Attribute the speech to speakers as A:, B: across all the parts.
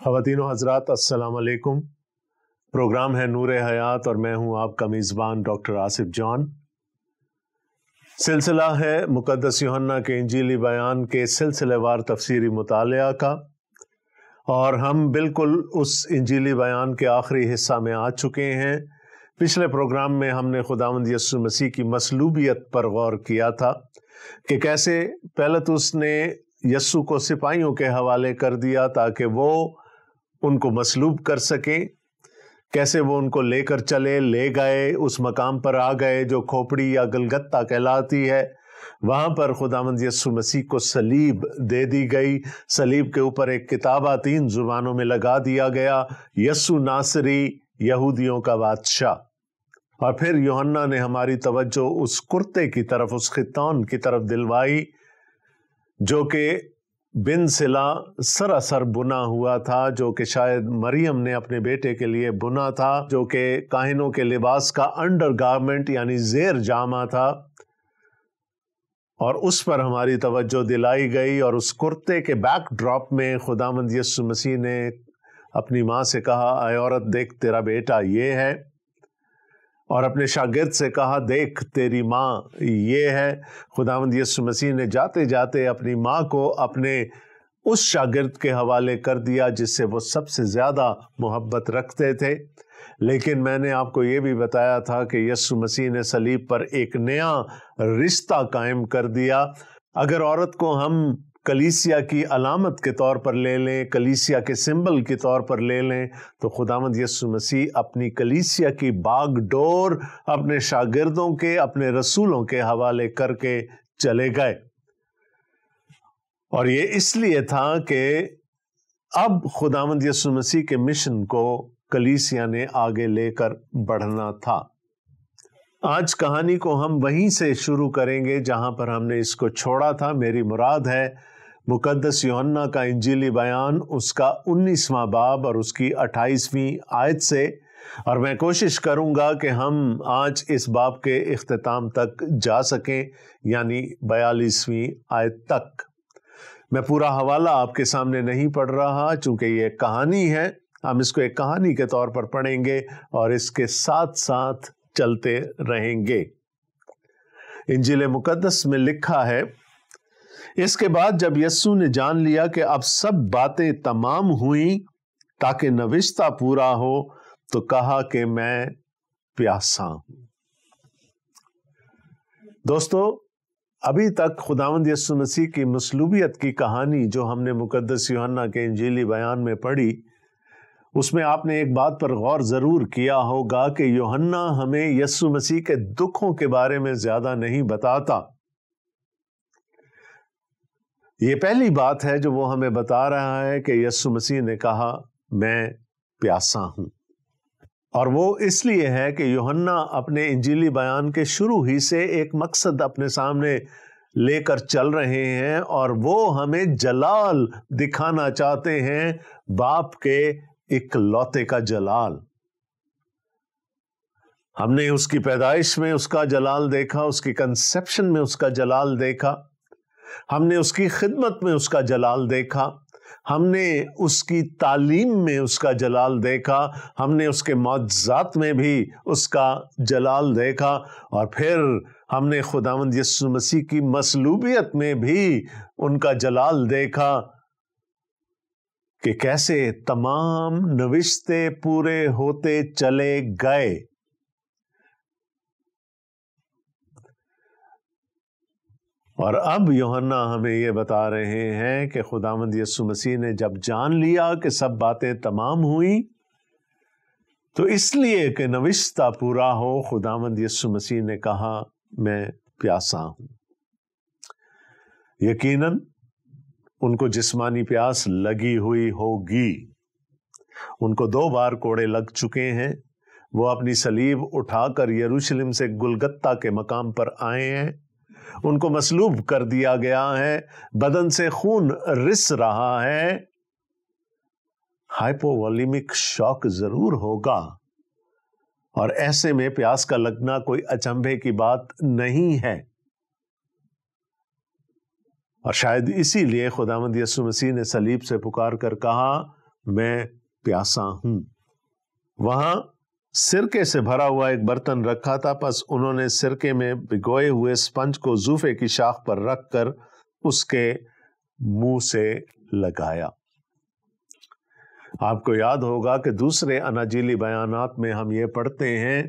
A: خواتین و حضرات السلام علیکم۔ پروگرام ہے نور حیات اور میں ہوں آپ کا میزبان ڈاکٹر آصف جان۔ سلسلہ ہے مقدس یوحنا کے انجیلی بیان کے سلسلے وار تفسیری مطالعہ کا، اور ہم بالکل اس انجیلی بیان کے آخری حصہ میں آ چکے ہیں۔ پچھلے پروگرام میں ہم نے خداوند یسوع مسیح کی مصلوبیت پر غور کیا تھا کہ کیسے پیلاطس نے یسوع کو سپاہیوں کے حوالے کر دیا تاکہ وہ ان کو مصلوب کر سکیں، کیسے وہ ان کو لے کر چلے، لے گئے، اس مقام پر آ گئے جو کھوپڑی یا گلگتہ کہلاتی ہے۔ وہاں پر خداوند یسوع مسیح کو صلیب دے دی گئی، صلیب کے اوپر ایک کتابہ 3 زبانوں میں لگا دیا گیا، یسوع ناصری یہودیوں کا بادشاہ۔ اور پھر یوحنا نے ہماری توجہ اس کرتے کی طرف، اس خطان کی طرف دلوائی جو کہ بن صلہ سراسر بنا ہوا تھا، جو کہ شاید مریم نے اپنے بیٹے کے لیے بنا تھا، جو کہ کاہنوں کے لباس کا انڈر گارمنٹ یعنی زیر جامہ تھا، اور اس پر ہماری توجہ دلائی گئی۔ اور اس کرتے کے بیک ڈراپ میں خداوند یسوع مسیح نے اپنی ماں سے کہا، اے عورت دیکھ تیرا بیٹا یہ ہے، اور اپنے شاگرد سے کہا دیکھ تیری ماں یہ ہے۔ خداوند یسوع مسیح نے جاتے جاتے اپنی ماں کو اپنے اس شاگرد کے حوالے کر دیا جس سے وہ سب سے زیادہ محبت رکھتے تھے۔ لیکن میں نے آپ کو یہ بھی بتایا تھا کہ یسوع مسیح نے صلیب پر ایک نیا رشتہ قائم کر دیا۔ اگر عورت کو ہم کلیسیا کی علامت کے طور پر لے لیں، کلیسیا کے سمبل کے طور پر لے لیں، تو خداوند یسوع مسیح اپنی کلیسیا کی باغ ڈور اپنے شاگردوں کے، اپنے رسولوں کے حوالے کر کے چلے گئے۔ اور یہ اس لیے تھا کہ اب خداوند یسوع مسیح کے مشن کو کلیسیا نے آگے لے کر بڑھنا تھا۔ آج کہانی کو ہم وہیں سے شروع کریں گے جہاں پر ہم نے اس کو چھوڑا تھا۔ میری مراد ہے مقدس یوحنا کا انجیلی بیان، اس کا 19واں باب اور اس کی 28ویں آیت سے، اور میں کوشش کروں گا کہ ہم آج اس باب کے اختتام تک جا سکیں، یعنی 42ویں آیت تک۔ میں پورا حوالہ آپ کے سامنے نہیں پڑھ رہا چونکہ یہ ایک کہانی ہے، ہم اس کو ایک کہانی کے طور پر پڑھیں گے اور اس کے ساتھ ساتھ چلتے رہیں گے۔ انجیل مقدس میں لکھا ہے، اس کے بعد جب یسوع نے جان لیا کہ اب سب باتیں تمام ہوئیں تاکہ نوشتہ پورا ہو، تو کہا کہ میں پیاسا ہوں۔ دوستو، ابھی تک خداوند یسوع مسیح کی مصلوبیت کی کہانی جو ہم نے مقدس یوحنا کے انجیلی بیان میں پڑھی، اس میں آپ نے ایک بات پر غور ضرور کیا ہوگا کہ یوحنا ہمیں یسوع مسیح کے دکھوں کے بارے میں زیادہ نہیں بتاتا۔ یہ پہلی بات ہے جو وہ ہمیں بتا رہا ہے کہ یسوع مسیح نے کہا میں پیاسا ہوں، اور وہ اس لیے ہے کہ یوحنا اپنے انجیلی بیان کے شروع ہی سے ایک مقصد اپنے سامنے لے کر چل رہے ہیں، اور وہ ہمیں جلال دکھانا چاہتے ہیں، باپ کے اکلوتے کا جلال۔ ہم نے اس کی پیدائش میں اس کا جلال دیکھا، اس کی کنسیپشن میں اس کا جلال دیکھا، ہم نے اس کی خدمت میں اس کا جلال دیکھا، ہم نے اس کی تعلیم میں اس کا جلال دیکھا، ہم نے اس کے معجزات میں بھی اس کا جلال دیکھا، اور پھر ہم نے خداوند یسوع مسیح کی مصلوبیت میں بھی ان کا جلال دیکھا کہ کیسے تمام نوشتے پورے ہوتے چلے گئے۔ اور اب یوحنا ہمیں یہ بتا رہے ہیں کہ خداوند یسوع مسیح نے جب جان لیا کہ سب باتیں تمام ہوئیں، تو اس لیے کہ نوشتہ پورا ہو، خداوند یسوع مسیح نے کہا میں پیاسا ہوں۔ یقیناً ان کو جسمانی پیاس لگی ہوئی ہوگی۔ ان کو 2 بار کوڑے لگ چکے ہیں، وہ اپنی صلیب اٹھا کر یروشلم سے گلگتہ کے مقام پر آئے ہیں، ان کو مصلوب کر دیا گیا ہے، بدن سے خون رس رہا ہے، ہائپوولیمک شاک ضرور ہوگا، اور ایسے میں پیاس کا لگنا کوئی اچنبھے کی بات نہیں ہے۔ اور شاید اسی لیے خداوند یسوع مسیح نے صلیب سے پکار کر کہا میں پیاسا ہوں۔ وہاں سرکے سے بھرا ہوا ایک برتن رکھا تھا، پس انہوں نے سرکے میں بھگوئے ہوئے اسپنج کو زوفے کی شاخ پر رکھ کر اس کے منہ سے لگایا۔ آپ کو یاد ہوگا کہ دوسرے اناجیلی بیانات میں ہم یہ پڑھتے ہیں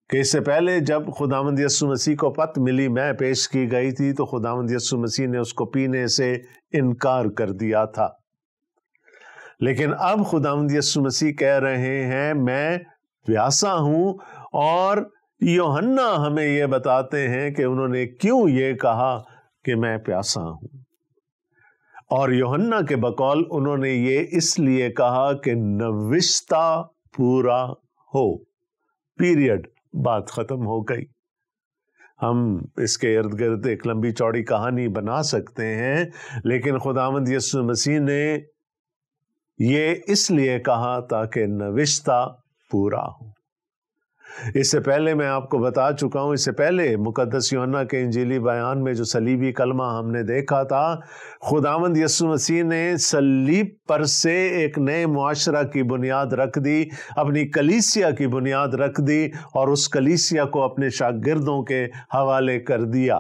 A: کہ اس سے پہلے جب خداوند یسوع مسیح کو پت ملی میں پیش کی گئی تھی تو خداوند یسوع مسیح نے اس کو پینے سے انکار کر دیا تھا، لیکن اب خداوند یسوع مسیح کہہ رہے ہیں میں پیاسا ہوں، اور یوحنا ہمیں یہ بتاتے ہیں کہ انہوں نے کیوں یہ کہا کہ میں پیاسا ہوں، اور یوحنا کے بقول انہوں نے یہ اس لیے کہا کہ نوشتہ پورا ہو، پیریڈ، بات ختم ہو گئی۔ ہم اس کے ارد گرد ایک لمبی چوڑی کہانی بنا سکتے ہیں، لیکن خداوند یسوع مسیح نے یہ اس لیے کہا تاکہ نوشتہ پورا ہو۔ اس سے پہلے میں آپ کو بتا چکا ہوں، اس سے پہلے مقدس یوحنا کے انجیلی بیان میں جو صلیبی کلمہ ہم نے دیکھا تھا، خداوند یسوع مسیح نے صلیب پر سے ایک نئے معاشرہ کی بنیاد رکھ دی، اپنی کلیسیا کی بنیاد رکھ دی، اور اس کلیسیا کو اپنے شاگردوں کے حوالے کر دیا۔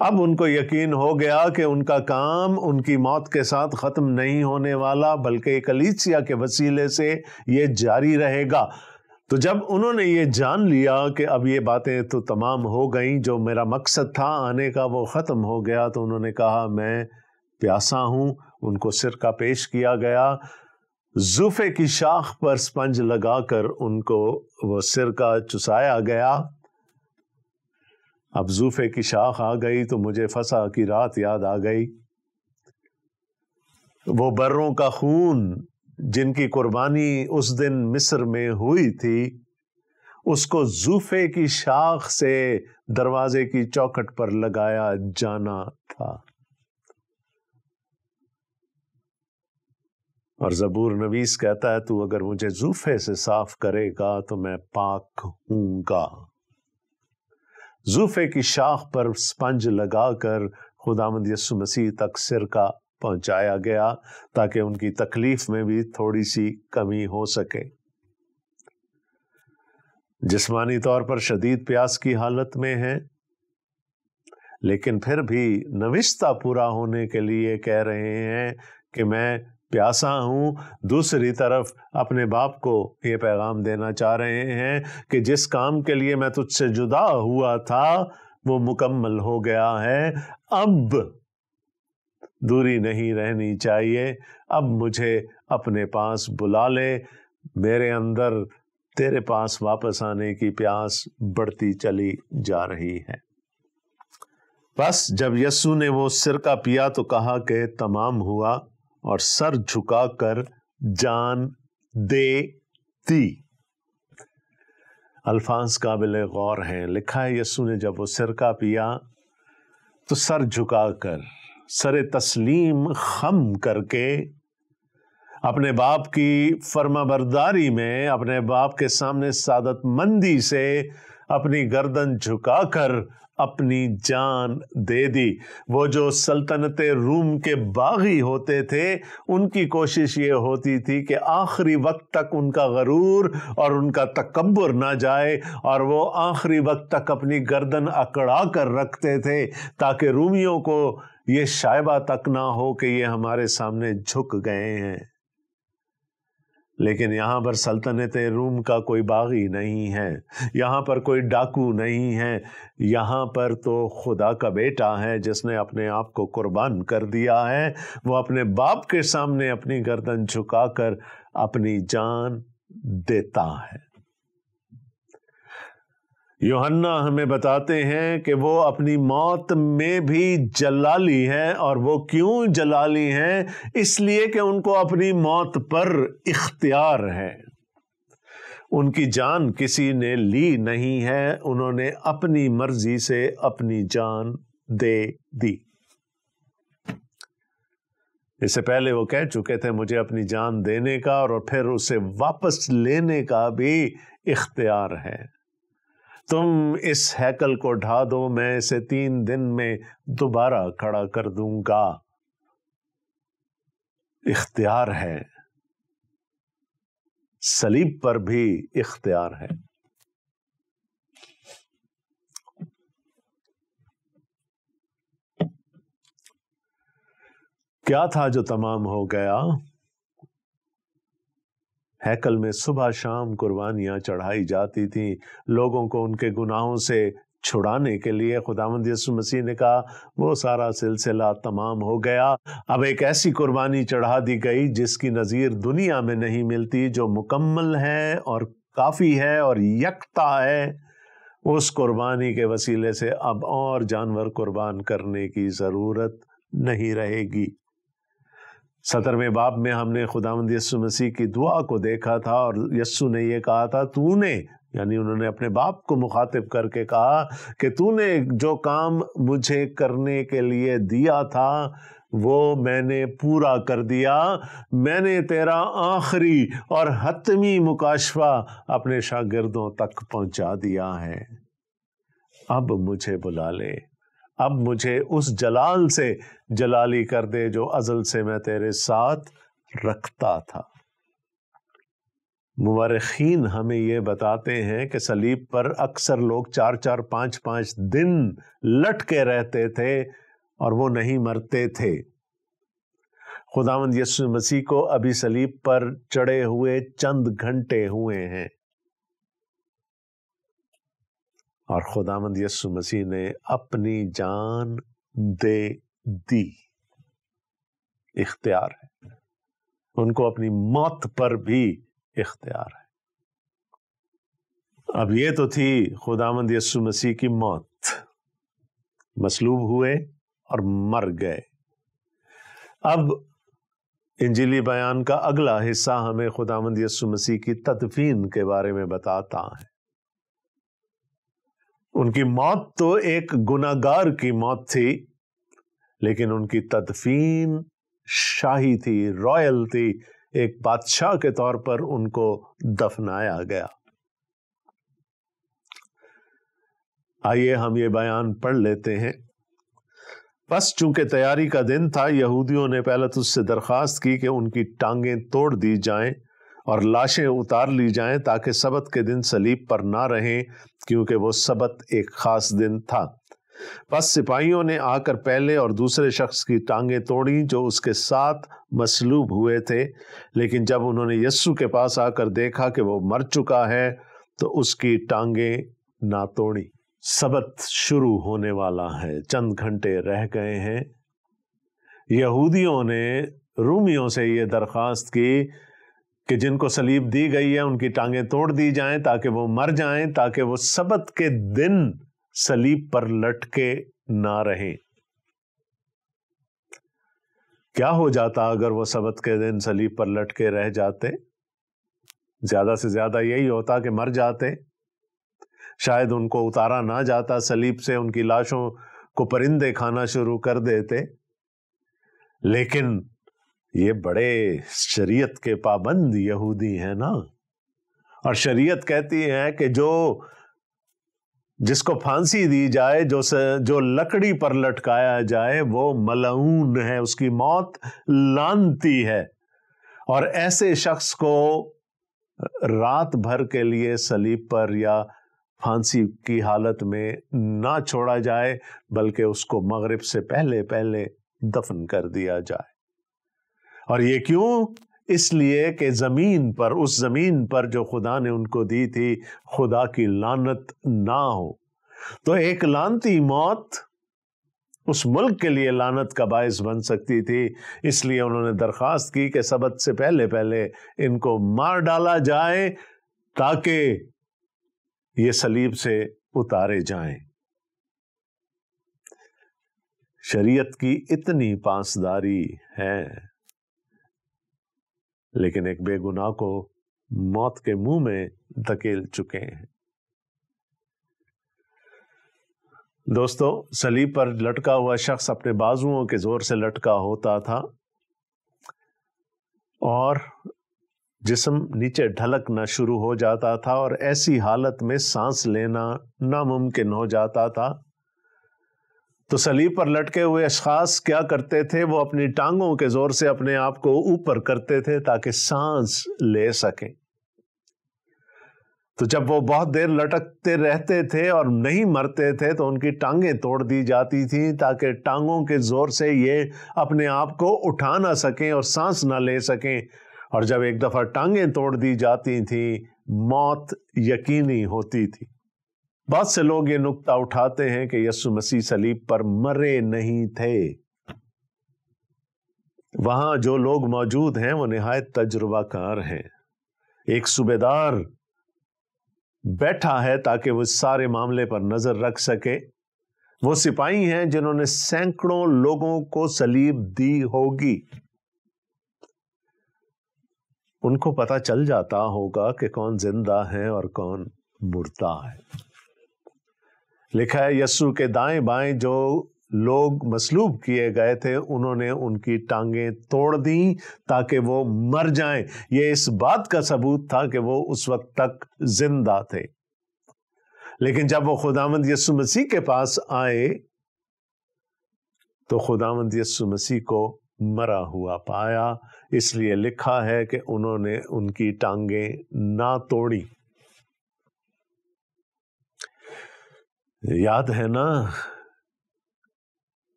A: اب ان کو یقین ہو گیا کہ ان کا کام ان کی موت کے ساتھ ختم نہیں ہونے والا، بلکہ کلیسیا کے وسیلے سے یہ جاری رہے گا۔ تو جب انہوں نے یہ جان لیا کہ اب یہ باتیں تو تمام ہو گئیں، جو میرا مقصد تھا آنے کا وہ ختم ہو گیا، تو انہوں نے کہا میں پیاسا ہوں۔ ان کو سرکہ پیش کیا گیا، زوفے کی شاخ پر اسپنج لگا کر ان کو وہ سرکہ چسایا گیا۔ اب زوفے کی شاخ آ گئی تو مجھے فسح کی رات یاد آ گئی، وہ بروں کا خون جن کی قربانی اس دن مصر میں ہوئی تھی، اس کو زوفے کی شاخ سے دروازے کی چوکھٹ پر لگایا جانا تھا۔ اور زبور نویس کہتا ہے تو اگر مجھے زوفے سے صاف کرے گا تو میں پاک ہوں گا۔ زوفے کی شاخ پر اسپنج لگا کر خداوند یسوع مسیح تک سرکہ پہنچایا گیا تاکہ ان کی تکلیف میں بھی تھوڑی سی کمی ہو سکے۔ جسمانی طور پر شدید پیاس کی حالت میں ہیں، لیکن پھر بھی نوشتہ پورا ہونے کے لیے کہہ رہے ہیں کہ میں پیاسا ہوں۔ دوسری طرف اپنے باپ کو یہ پیغام دینا چاہ رہے ہیں کہ جس کام کے لیے میں تجھ سے جدا ہوا تھا وہ مکمل ہو گیا ہے، اب دوری نہیں رہنی چاہیے، اب مجھے اپنے پاس بلا لے، میرے اندر تیرے پاس واپس آنے کی پیاس بڑھتی چلی جا رہی ہے۔ بس جب یسوع نے وہ سرکہ پیا تو کہا کہ تمام ہوا، اور سر جھکا کر جان دے دی۔ الفاظ قابل غور ہیں۔ لکھا ہے یسوع نے جب وہ سرکہ پیا تو سر جھکا کر، سر تسلیم خم کر کے، اپنے باپ کی فرما برداری میں، اپنے باپ کے سامنے سعادت مندی سے اپنی گردن جھکا کر اپنی جان دے دی۔ وہ جو سلطنت روم کے باغی ہوتے تھے، ان کی کوشش یہ ہوتی تھی کہ آخری وقت تک ان کا غرور اور ان کا تکبر نہ جائے، اور وہ آخری وقت تک اپنی گردن اکڑا کر رکھتے تھے تاکہ رومیوں کو یہ شائبہ تک نہ ہو کہ یہ ہمارے سامنے جھک گئے ہیں۔ لیکن یہاں پر سلطنت روم کا کوئی باغی نہیں ہے، یہاں پر کوئی ڈاکو نہیں ہے، یہاں پر تو خدا کا بیٹا ہے جس نے اپنے آپ کو قربان کر دیا ہے۔ وہ اپنے باپ کے سامنے اپنی گردن جھکا کر اپنی جان دیتا ہے۔ یوحنا ہمیں بتاتے ہیں کہ وہ اپنی موت میں بھی جلالی ہے، اور وہ کیوں جلالی ہیں؟ اس لیے کہ ان کو اپنی موت پر اختیار ہے۔ ان کی جان کسی نے لی نہیں ہے، انہوں نے اپنی مرضی سے اپنی جان دے دی۔ اس سے پہلے وہ کہہ چکے تھے مجھے اپنی جان دینے کا اور پھر اسے واپس لینے کا بھی اختیار ہے۔ تم اس ہیکل کو ڈھا دو، میں اسے 3 دن میں دوبارہ کھڑا کر دوں گا۔ اختیار ہے، صلیب پر بھی اختیار ہے۔ کیا تھا جو تمام ہو گیا؟ ہیکل میں صبح شام قربانیاں چڑھائی جاتی تھیں لوگوں کو ان کے گناہوں سے چھڑانے کے لیے۔ خداوند یسوع مسیح نے کہا وہ سارا سلسلہ تمام ہو گیا، اب ایک ایسی قربانی چڑھا دی گئی جس کی نظیر دنیا میں نہیں ملتی، جو مکمل ہے اور کافی ہے اور یکتا ہے۔ اس قربانی کے وسیلے سے اب اور جانور قربان کرنے کی ضرورت نہیں رہے گی۔ 17ویں باب میں ہم نے خداوند یسوع مسیح کی دعا کو دیکھا تھا، اور یسوع نے یہ کہا تھا، تو نے، یعنی انہوں نے اپنے باپ کو مخاطب کر کے کہا کہ تو نے جو کام مجھے کرنے کے لیے دیا تھا وہ میں نے پورا کر دیا، میں نے تیرا آخری اور حتمی مکاشفہ اپنے شاگردوں تک پہنچا دیا ہے، اب مجھے بلا لے، اب مجھے اس جلال سے جلالی کر دے جو ازل سے میں تیرے ساتھ رکھتا تھا۔ مورخین ہمیں یہ بتاتے ہیں کہ صلیب پر اکثر لوگ 4-4 5-5 دن لٹکے رہتے تھے اور وہ نہیں مرتے تھے۔ خداوند یسوع مسیح کو ابھی صلیب پر چڑھے ہوئے چند گھنٹے ہوئے ہیں، اور خداوند یسوع مسیح نے اپنی جان دے دی۔ اختیار ہے، ان کو اپنی موت پر بھی اختیار ہے۔ اب یہ تو تھی خداوند یسوع مسیح کی موت، مصلوب ہوئے اور مر گئے۔ اب انجیلی بیان کا اگلا حصہ ہمیں خداوند یسوع مسیح کی تدفین کے بارے میں بتاتا ہے۔ ان کی موت تو ایک گناہگار کی موت تھی، لیکن ان کی تدفین شاہی تھی، رائل تھی، ایک بادشاہ کے طور پر ان کو دفنایا گیا۔ آئیے ہم یہ بیان پڑھ لیتے ہیں۔ بس چونکہ تیاری کا دن تھا، یہودیوں نے پیلاطس سے درخواست کی کہ ان کی ٹانگیں توڑ دی جائیں اور لاشیں اتار لی جائیں تاکہ سبت کے دن صلیب پر نہ رہیں، کیونکہ وہ سبت ایک خاص دن تھا۔ بس سپاہیوں نے آ کر پہلے اور دوسرے شخص کی ٹانگیں توڑیں جو اس کے ساتھ مصلوب ہوئے تھے، لیکن جب انہوں نے یسوع کے پاس آ کر دیکھا کہ وہ مر چکا ہے تو اس کی ٹانگیں نہ توڑیں۔ سبت شروع ہونے والا ہے، چند گھنٹے رہ گئے ہیں۔ یہودیوں نے رومیوں سے یہ درخواست کی کہ جن کو صلیب دی گئی ہے ان کی ٹانگیں توڑ دی جائیں تاکہ وہ مر جائیں، تاکہ وہ سبت کے دن صلیب پر لٹکے نہ رہیں۔ کیا ہو جاتا اگر وہ سبت کے دن صلیب پر لٹکے رہ جاتے؟ زیادہ سے زیادہ یہی ہوتا کہ مر جاتے، شاید ان کو اتارا نہ جاتا صلیب سے، ان کی لاشوں کو پرندے کھانا شروع کر دیتے۔ لیکن یہ بڑے شریعت کے پابند یہودی ہیں نا، اور شریعت کہتی ہے کہ جس کو پھانسی دی جائے، جو لکڑی پر لٹکایا جائے، وہ ملعون ہے، اس کی موت لعنتی ہے، اور ایسے شخص کو رات بھر کے لیے صلیب پر یا پھانسی کی حالت میں نہ چھوڑا جائے، بلکہ اس کو مغرب سے پہلے دفن کر دیا جائے۔ اور یہ کیوں؟ اس لیے کہ اس زمین پر جو خدا نے ان کو دی تھی، خدا کی لعنت نہ ہو۔ تو ایک لعنتی موت اس ملک کے لیے لعنت کا باعث بن سکتی تھی، اس لیے انہوں نے درخواست کی کہ سبت سے پہلے ان کو مار ڈالا جائے تاکہ یہ صلیب سے اتارے جائیں۔ شریعت کی اتنی پاسداری ہے، لیکن ایک بے گناہ کو موت کے منہ میں دھکیل چکے ہیں۔ دوستو، صلیب پر لٹکا ہوا شخص اپنے بازوؤں کے زور سے لٹکا ہوتا تھا اور جسم نیچے ڈھلکنا شروع ہو جاتا تھا، اور ایسی حالت میں سانس لینا ناممکن ہو جاتا تھا۔ تو صلیب پر لٹکے ہوئے اشخاص کیا کرتے تھے؟ وہ اپنی ٹانگوں کے زور سے اپنے آپ کو اوپر کرتے تھے تاکہ سانس لے سکیں۔ تو جب وہ بہت دیر لٹکتے رہتے تھے اور نہیں مرتے تھے تو ان کی ٹانگیں توڑ دی جاتی تھیں تاکہ ٹانگوں کے زور سے یہ اپنے آپ کو اٹھا نہ سکیں اور سانس نہ لے سکیں۔ اور جب ایک دفعہ ٹانگیں توڑ دی جاتی تھیں، موت یقینی ہوتی تھی۔ بہت سے لوگ یہ نکتہ اٹھاتے ہیں کہ یسوع مسیح صلیب پر مرے نہیں تھے۔ وہاں جو لوگ موجود ہیں وہ نہایت تجربہ کار ہیں۔ ایک صوبیدار بیٹھا ہے تاکہ وہ اس سارے معاملے پر نظر رکھ سکے۔ وہ سپاہی ہیں جنہوں نے سینکڑوں لوگوں کو صلیب دی ہوگی۔ ان کو پتہ چل جاتا ہوگا کہ کون زندہ ہے اور کون مردہ ہے۔ لکھا ہے یسوع کے دائیں بائیں جو لوگ مصلوب کیے گئے تھے انہوں نے ان کی ٹانگیں توڑ دیں تاکہ وہ مر جائیں۔ یہ اس بات کا ثبوت تھا کہ وہ اس وقت تک زندہ تھے۔ لیکن جب وہ خداوند یسوع مسیح کے پاس آئے تو خداوند یسوع مسیح کو مرا ہوا پایا، اس لیے لکھا ہے کہ انہوں نے ان کی ٹانگیں نہ توڑی۔ یاد ہے نا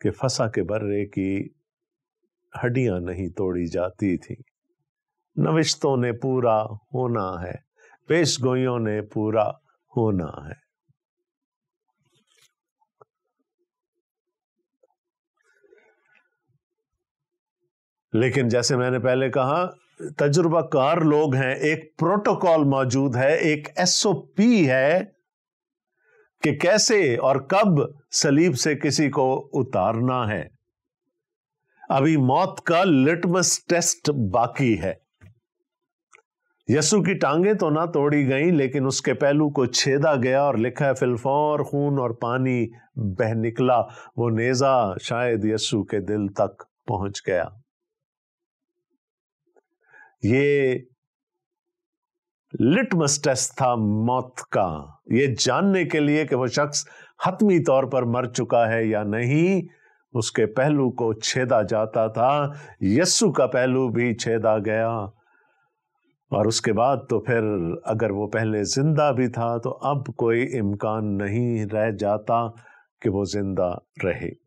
A: کہ فسح کے برے کی ہڈیاں نہیں توڑی جاتی تھی۔ نوشتوں نے پورا ہونا ہے، پیش گوئیوں نے پورا ہونا ہے۔ لیکن جیسے میں نے پہلے کہا، تجربہ کار لوگ ہیں، ایک پروٹوکول موجود ہے، ایک SOP ہے کہ کیسے اور کب صلیب سے کسی کو اتارنا ہے۔ ابھی موت کا لٹمس ٹیسٹ باقی ہے۔ یسوع کی ٹانگیں تو نہ توڑی گئیں لیکن اس کے پہلو کو چھیدا گیا اور لکھا ہے فی الفور خون اور پانی بہہ نکلا۔ وہ نیزہ شاید یسوع کے دل تک پہنچ گیا۔ یہ لٹمس ٹیسٹ تھا موت کا، یہ جاننے کے لیے کہ وہ شخص حتمی طور پر مر چکا ہے یا نہیں۔ اس کے پہلو کو چھیدا جاتا تھا، یسوع کا پہلو بھی چھیدا گیا، اور اس کے بعد تو پھر اگر وہ پہلے زندہ بھی تھا تو اب کوئی امکان نہیں رہ جاتا کہ وہ زندہ رہے۔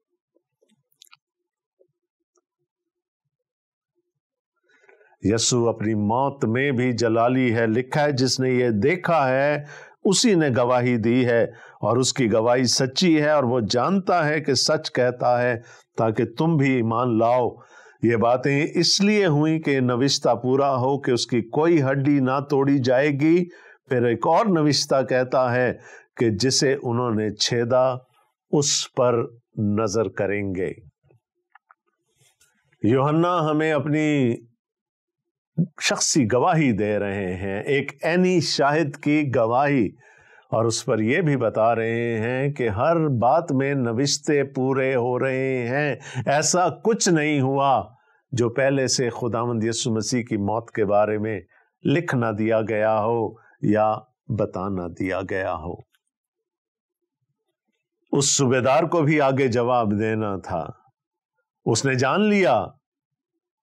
A: یسوع اپنی موت میں بھی جلالی ہے۔ لکھا ہے جس نے یہ دیکھا ہے اسی نے گواہی دی ہے، اور اس کی گواہی سچی ہے، اور وہ جانتا ہے کہ سچ کہتا ہے تاکہ تم بھی ایمان لاؤ۔ یہ باتیں اس لیے ہوئیں کہ نوشتہ پورا ہو کہ اس کی کوئی ہڈی نہ توڑی جائے گی۔ پھر ایک اور نوشتہ کہتا ہے کہ جسے انہوں نے چھیدا اس پر نظر کریں گے۔ یوحنا ہمیں اپنی شخصی گواہی دے رہے ہیں، ایک عینی شاہد کی گواہی، اور اس پر یہ بھی بتا رہے ہیں کہ ہر بات میں نوشتے پورے ہو رہے ہیں۔ ایسا کچھ نہیں ہوا جو پہلے سے خداوند یسوع مسیح کی موت کے بارے میں لکھ نہ دیا گیا ہو یا بتا نہ دیا گیا ہو۔ اس صوبیدار کو بھی آگے جواب دینا تھا۔ اس نے جان لیا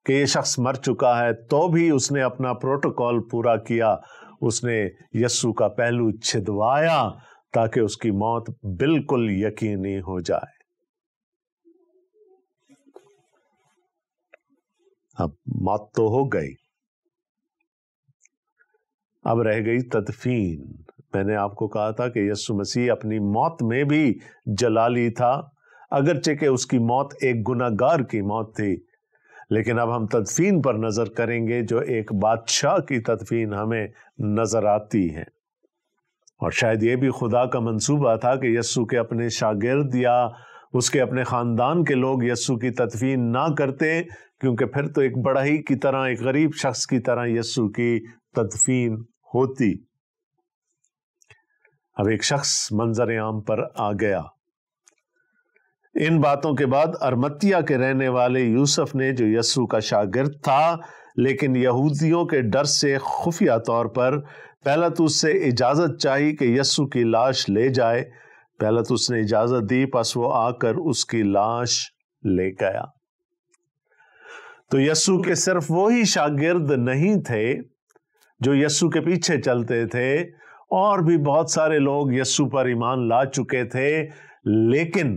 A: کہ یہ شخص مر چکا ہے، تو بھی اس نے اپنا پروٹوکول پورا کیا۔ اس نے یسوع کا پہلو چھدوایا تاکہ اس کی موت بالکل یقینی ہو جائے۔ اب موت تو ہو گئی، اب رہ گئی تدفین۔ میں نے آپ کو کہا تھا کہ یسوع مسیح اپنی موت میں بھی جلالی تھا، اگرچہ کہ اس کی موت ایک گناہگار کی موت تھی، لیکن اب ہم تدفین پر نظر کریں گے جو ایک بادشاہ کی تدفین ہمیں نظر آتی ہے۔ اور شاید یہ بھی خدا کا منصوبہ تھا کہ یسوع کے اپنے شاگرد یا اس کے اپنے خاندان کے لوگ یسوع کی تدفین نہ کرتے، کیونکہ پھر تو ایک بڑا ہی کی طرح، ایک غریب شخص کی طرح یسوع کی تدفین ہوتی۔ اب ایک شخص منظر عام پر آ گیا۔ ان باتوں کے بعد ارمتیا کے رہنے والے یوسف نے، جو یسوع کا شاگرد تھا لیکن یہودیوں کے ڈر سے خفیہ طور پر، پلاطس سے اجازت چاہی کہ یسوع کی لاش لے جائے۔ پیلاطس نے اجازت دی، پس وہ آ کر اس کی لاش لے گیا۔ تو یسوع کے صرف وہی شاگرد نہیں تھے جو یسوع کے پیچھے چلتے تھے، اور بھی بہت سارے لوگ یسوع پر ایمان لا چکے تھے، لیکن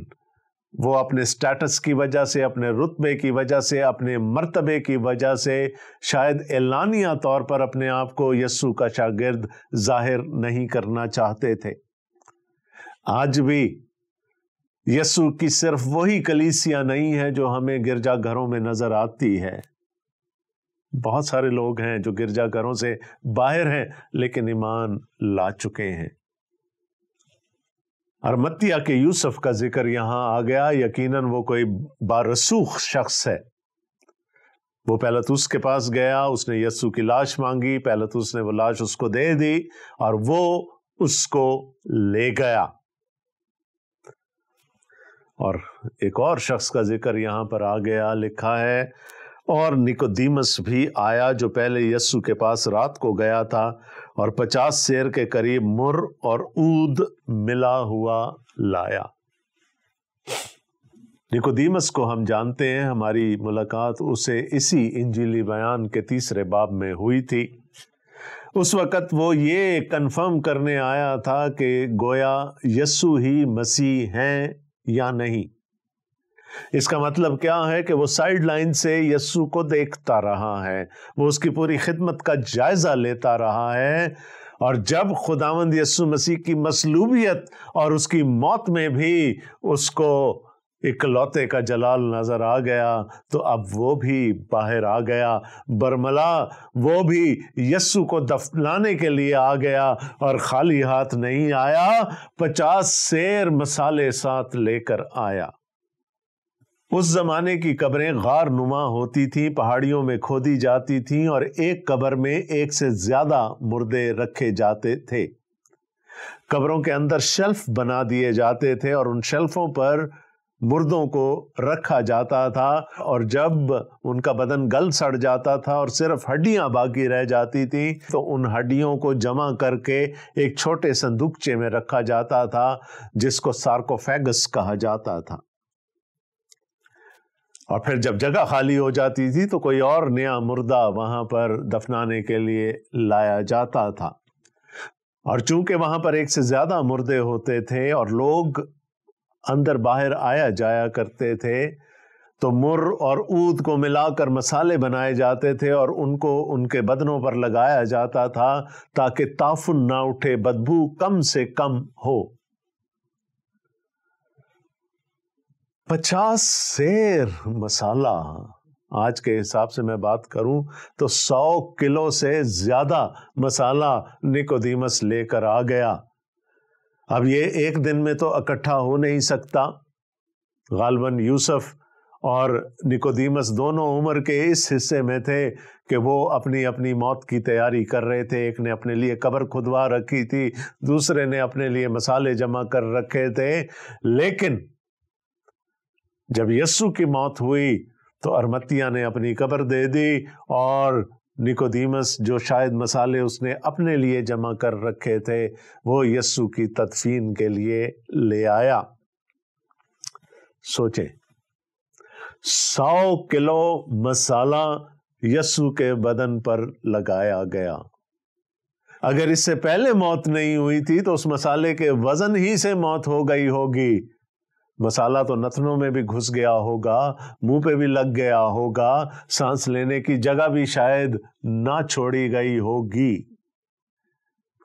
A: وہ اپنے سٹیٹس کی وجہ سے، اپنے رتبے کی وجہ سے، اپنے مرتبے کی وجہ سے شاید اعلانیہ طور پر اپنے آپ کو یسوع کا شاگرد ظاہر نہیں کرنا چاہتے تھے۔ آج بھی یسوع کی صرف وہی کلیسیا نہیں ہے جو ہمیں گرجا گھروں میں نظر آتی ہے۔ بہت سارے لوگ ہیں جو گرجا گھروں سے باہر ہیں لیکن ایمان لا چکے ہیں۔ ارمتیہ کے یوسف کا ذکر یہاں آ گیا۔ یقیناً وہ کوئی بارسوخ شخص ہے۔ وہ پیلاطس کے پاس گیا، اس نے یسوع کی لاش مانگی، پیلاطس نے وہ لاش اس کو دے دی اور وہ اس کو لے گیا۔ اور ایک اور شخص کا ذکر یہاں پر آ گیا، لکھا ہے اور نکودیمس بھی آیا جو پہلے یسوع کے پاس رات کو گیا تھا، اور 50 سیر کے قریب مر اور عود ملا ہوا لایا۔ نکودیمس کو ہم جانتے ہیں، ہماری ملاقات اسے اسی انجیلی بیان کے 3 باب میں ہوئی تھی۔ اس وقت وہ یہ کنفرم کرنے آیا تھا کہ گویا یسوع ہی مسیح ہیں یا نہیں۔ اس کا مطلب کیا ہے کہ وہ سائیڈ لائن سے یسوع کو دیکھتا رہا ہے، وہ اس کی پوری خدمت کا جائزہ لیتا رہا ہے، اور جب خداوند یسوع مسیح کی مصلوبیت اور اس کی موت میں بھی اس کو اکلوتے کا جلال نظر آ گیا، تو اب وہ بھی باہر آ گیا۔ برملا وہ بھی یسوع کو دفنانے کے لیے آ گیا اور خالی ہاتھ نہیں آیا، 50 سیر مسالے ساتھ لے کر آیا۔ اس زمانے کی قبریں غار نما ہوتی تھیں، پہاڑیوں میں کھودی جاتی تھیں، اور ایک قبر میں ایک سے زیادہ مردے رکھے جاتے تھے۔ قبروں کے اندر شیلف بنا دیے جاتے تھے اور ان شیلفوں پر مردوں کو رکھا جاتا تھا، اور جب ان کا بدن گل سڑ جاتا تھا اور صرف ہڈیاں باقی رہ جاتی تھیں تو ان ہڈیوں کو جمع کر کے ایک چھوٹے صندوقچے میں رکھا جاتا تھا جس کو سارکوفیگس کہا جاتا تھا، اور پھر جب جگہ خالی ہو جاتی تھی تو کوئی اور نیا مردہ وہاں پر دفنانے کے لیے لایا جاتا تھا۔ اور چونکہ وہاں پر ایک سے زیادہ مردے ہوتے تھے اور لوگ اندر باہر آیا جایا کرتے تھے، تو مر اور عود کو ملا کر مسالے بنائے جاتے تھے اور ان کو ان کے بدنوں پر لگایا جاتا تھا تاکہ تعفن نہ اٹھے، بدبو کم سے کم ہو۔ 50 سیر مسالہ، آج کے حساب سے میں بات کروں تو 100 کلو سے زیادہ مسالہ نکودیمس لے کر آ گیا۔ اب یہ ایک دن میں تو اکٹھا ہو نہیں سکتا۔ غالباً یوسف اور نکودیمس دونوں عمر کے اس حصے میں تھے کہ وہ اپنی اپنی موت کی تیاری کر رہے تھے۔ ایک نے اپنے لیے قبر کھدوا رکھی تھی، دوسرے نے اپنے لیے مسالے جمع کر رکھے تھے، لیکن جب یسوع کی موت ہوئی تو ارمتیہ نے اپنی قبر دے دی، اور نکودیمس جو شاید مسالے اس نے اپنے لیے جمع کر رکھے تھے وہ یسوع کی تدفین کے لیے لے آیا۔ سوچیں، 100 کلو مسالہ یسوع کے بدن پر لگایا گیا۔ اگر اس سے پہلے موت نہیں ہوئی تھی تو اس مسالے کے وزن ہی سے موت ہو گئی ہوگی۔ مسالہ تو نتنوں میں بھی گھس گیا ہوگا، منہ پہ بھی لگ گیا ہوگا، سانس لینے کی جگہ بھی شاید نہ چھوڑی گئی ہوگی۔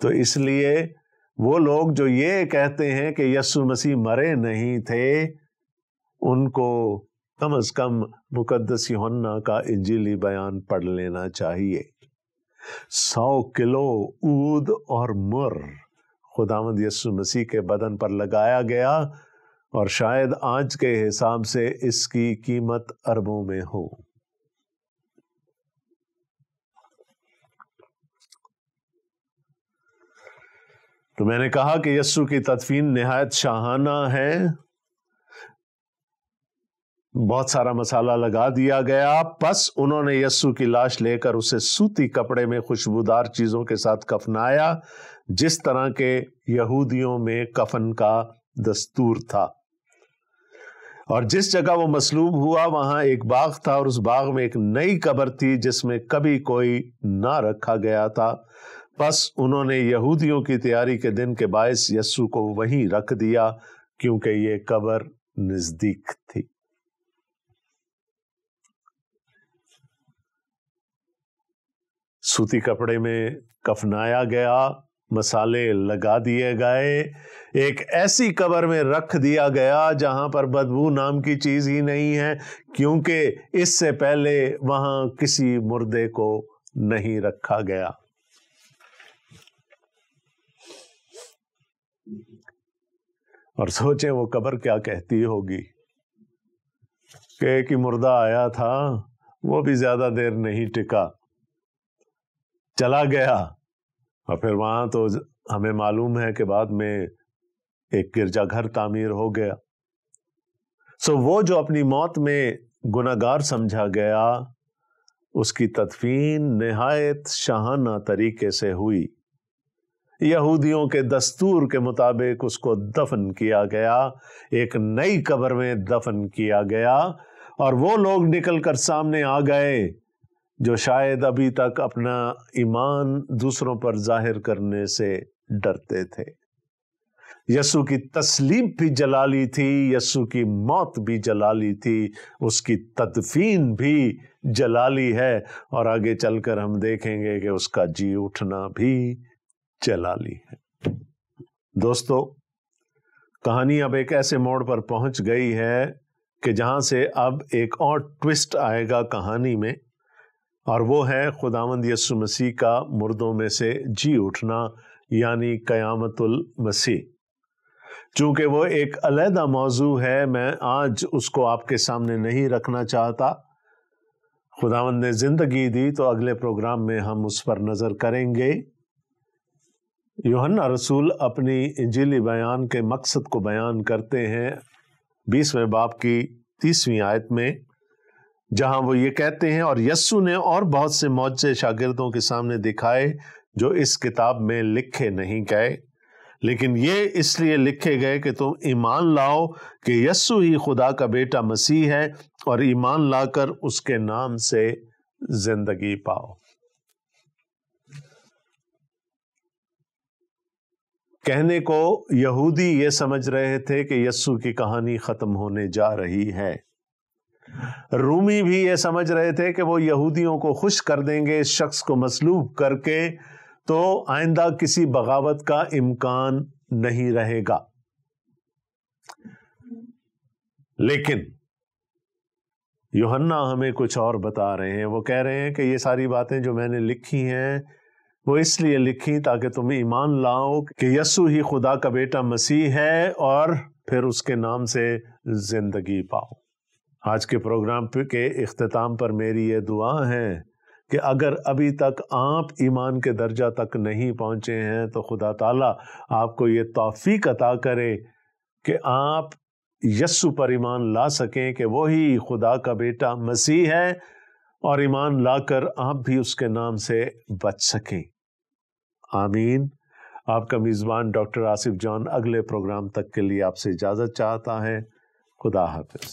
A: تو اس لیے وہ لوگ جو یہ کہتے ہیں کہ یسوع مسیح مرے نہیں تھے، ان کو کم از کم مقدس یوحنا کا انجیلی بیان پڑھ لینا چاہیے۔ 100 کلو عود اور مر خداوند یسوع مسیح کے بدن پر لگایا گیا، اور شاید آج کے حساب سے اس کی قیمت اربوں میں ہو۔ تو میں نے کہا کہ یسوع کی تدفین نہایت شاہانہ ہے۔ بہت سارا مسالہ لگا دیا گیا، پس انہوں نے یسوع کی لاش لے کر اسے سوتی کپڑے میں خوشبودار چیزوں کے ساتھ کفنایا، جس طرح کے یہودیوں میں کفن کا دستور تھا۔ اور جس جگہ وہ مصلوب ہوا وہاں ایک باغ تھا، اور اس باغ میں ایک نئی قبر تھی جس میں کبھی کوئی نہ رکھا گیا تھا۔ بس انہوں نے یہودیوں کی تیاری کے دن کے باعث یسوع کو وہیں رکھ دیا، کیونکہ یہ قبر نزدیک تھی۔ سوتی کپڑے میں کفنایا گیا، مسالے لگا دیے گئے، ایک ایسی قبر میں رکھ دیا گیا جہاں پر بدبو نام کی چیز ہی نہیں ہے، کیونکہ اس سے پہلے وہاں کسی مردے کو نہیں رکھا گیا۔ اور سوچیں وہ قبر کیا کہتی ہوگی کہ ایک ہی مردہ آیا تھا، وہ بھی زیادہ دیر نہیں ٹکا، چلا گیا، اور پھر وہاں تو ہمیں معلوم ہے کہ بعد میں ایک گرجا گھر تعمیر ہو گیا۔ وہ جو اپنی موت میں گناہگار سمجھا گیا، اس کی تدفین نہایت شاہانہ طریقے سے ہوئی۔ یہودیوں کے دستور کے مطابق اس کو دفن کیا گیا، ایک نئی قبر میں دفن کیا گیا، اور وہ لوگ نکل کر سامنے آ گئے جو شاید ابھی تک اپنا ایمان دوسروں پر ظاہر کرنے سے ڈرتے تھے۔ یسوع کی تصلیب بھی جلالی تھی، یسوع کی موت بھی جلالی تھی، اس کی تدفین بھی جلالی ہے، اور آگے چل کر ہم دیکھیں گے کہ اس کا جی اٹھنا بھی جلالی ہے۔ دوستو، کہانی اب ایک ایسے موڑ پر پہنچ گئی ہے کہ جہاں سے اب ایک اور ٹوسٹ آئے گا کہانی میں، اور وہ ہے خداوند یسوع مسیح کا مردوں میں سے جی اٹھنا، یعنی قیامت المسیح۔ چونکہ وہ ایک علیحدہ موضوع ہے، میں آج اس کو آپ کے سامنے نہیں رکھنا چاہتا۔ خداوند نے زندگی دی تو اگلے پروگرام میں ہم اس پر نظر کریں گے۔ یوحنا رسول اپنی انجیلی بیان کے مقصد کو بیان کرتے ہیں 20ویں باب کی 30ویں آیت میں، جہاں وہ یہ کہتے ہیں، اور یسوع نے اور بہت سے معجزے شاگردوں کے سامنے دکھائے جو اس کتاب میں لکھے نہیں گئے، لیکن یہ اس لیے لکھے گئے کہ تم ایمان لاؤ کہ یسوع ہی خدا کا بیٹا مسیح ہے، اور ایمان لا کر اس کے نام سے زندگی پاؤ۔ کہنے کو یہودی یہ سمجھ رہے تھے کہ یسوع کی کہانی ختم ہونے جا رہی ہے۔ رومی بھی یہ سمجھ رہے تھے کہ وہ یہودیوں کو خوش کر دیں گے اس شخص کو مصلوب کر کے، تو آئندہ کسی بغاوت کا امکان نہیں رہے گا۔ لیکن یوحنا ہمیں کچھ اور بتا رہے ہیں۔ وہ کہہ رہے ہیں کہ یہ ساری باتیں جو میں نے لکھی ہیں وہ اس لیے لکھی تاکہ تم ایمان لاؤ کہ یسوع ہی خدا کا بیٹا مسیح ہے، اور پھر اس کے نام سے زندگی پاؤ۔ آج کے پروگرام کے اختتام پر میری یہ دعا ہے کہ اگر ابھی تک آپ ایمان کے درجہ تک نہیں پہنچے ہیں تو خدا تعالیٰ آپ کو یہ توفیق عطا کرے کہ آپ یسوع پر ایمان لا سکیں کہ وہی خدا کا بیٹا مسیح ہے، اور ایمان لا کر آپ بھی اس کے نام سے بچ سکیں۔ آمین۔ آپ کا میزبان ڈاکٹر آصف جان اگلے پروگرام تک کے لیے آپ سے اجازت چاہتا ہے۔ خدا حافظ۔